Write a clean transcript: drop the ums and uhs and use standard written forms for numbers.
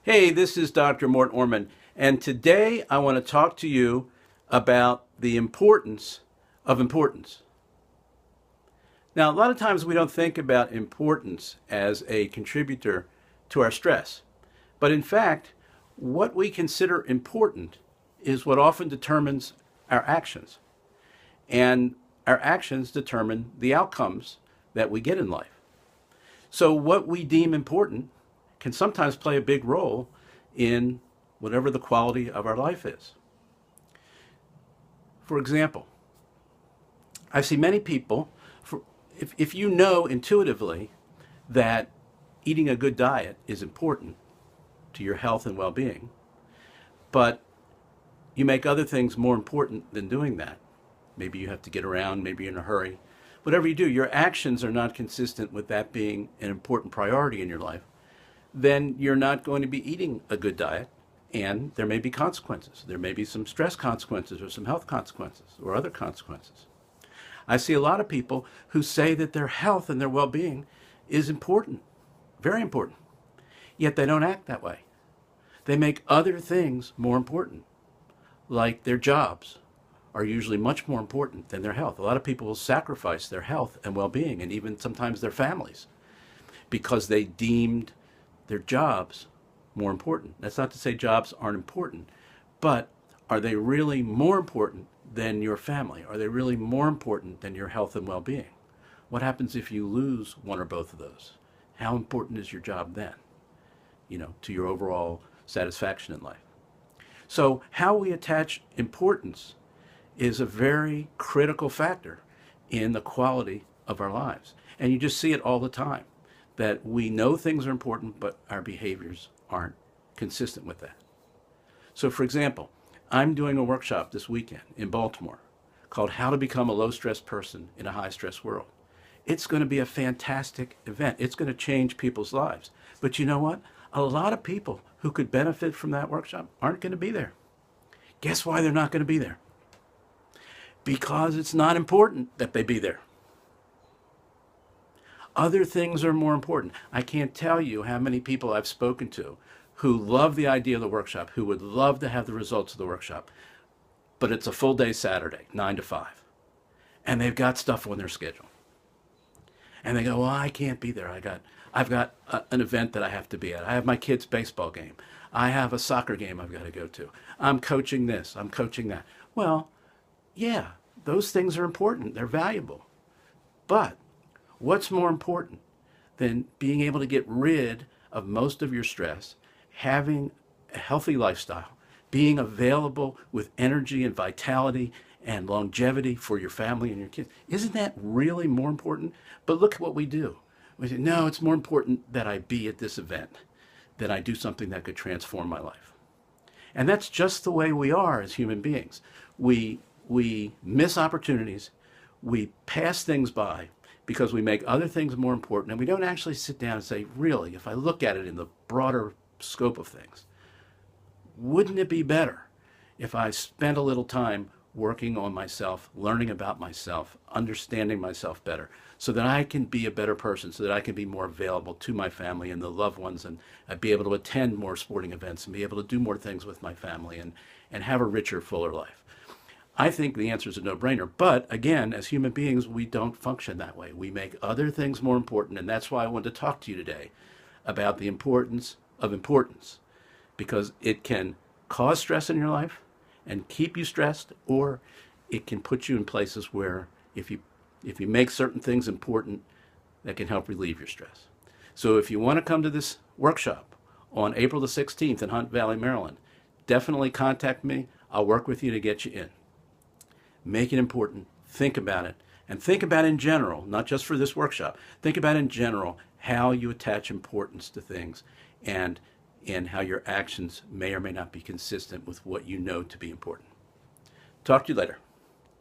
Hey, this is Dr. Mort Orman, and today I want to talk to you about the importance of importance. Now, a lot of times we don't think about importance as a contributor to our stress, but in fact, what we consider important is what often determines our actions, and our actions determine the outcomes that we get in life. So, what we deem important can sometimes play a big role in whatever the quality of our life is. For example, I see many people, if you know intuitively that eating a good diet is important to your health and well being, but you make other things more important than doing that. Maybe you have to get around, maybe you're in a hurry. Whatever you do, your actions are not consistent with that being an important priority in your life, then you're not going to be eating a good diet, and there may be consequences. There may be some stress consequences or some health consequences or other consequences. I see a lot of people who say that their health and their well-being is important, very important, yet they don't act that way. They make other things more important, like their jobs are usually much more important than their health. A lot of people will sacrifice their health and well-being and even sometimes their families because they deemed their jobs more important. That's not to say jobs aren't important, but are they really more important than your family? Are they really more important than your health and well-being? What happens if you lose one or both of those? How important is your job then, to your overall satisfaction in life? So how we attach importance is a very critical factor in the quality of our lives. And you just see it all the time, that we know things are important, but our behaviors aren't consistent with that. So, for example, I'm doing a workshop this weekend in Baltimore called How to Become a Low-Stress Person in a High-Stress World. It's going to be a fantastic event. It's going to change people's lives. But you know what? A lot of people who could benefit from that workshop aren't going to be there. Guess why they're not going to be there? Because it's not important that they be there. Other things are more important. I can't tell you how many people I've spoken to who love the idea of the workshop, who would love to have the results of the workshop, but it's a full day Saturday, 9 to 5, and they've got stuff on their schedule. And they go, well, I can't be there. I've got an event that I have to be at. I have my kid's baseball game. I have a soccer game I've got to go to. I'm coaching this. I'm coaching that. Well, yeah, those things are important. They're valuable. But what's more important than being able to get rid of most of your stress, having a healthy lifestyle, being available with energy and vitality and longevity for your family and your kids? Isn't that really more important? But look at what we do. We say, no, it's more important that I be at this event than I do something that could transform my life. And that's just the way we are as human beings. We miss opportunities, we pass things by because we make other things more important, and we don't actually sit down and say, really, if I look at it in the broader scope of things, wouldn't it be better if I spent a little time working on myself, learning about myself, understanding myself better, so that I can be a better person, so that I can be more available to my family and the loved ones, and I'd be able to attend more sporting events and be able to do more things with my family and have a richer, fuller life? I think the answer is a no-brainer. But again, as human beings, we don't function that way. We make other things more important, and that's why I wanted to talk to you today about the importance of importance, because it can cause stress in your life and keep you stressed, or it can put you in places where if you make certain things important, that can help relieve your stress. So if you want to come to this workshop on April the 16th in Hunt Valley, Maryland, definitely contact me. I'll work with you to get you in. Make it important, think about it, and think about in general, not just for this workshop, think about in general how you attach importance to things and how your actions may or may not be consistent with what you know to be important. Talk to you later.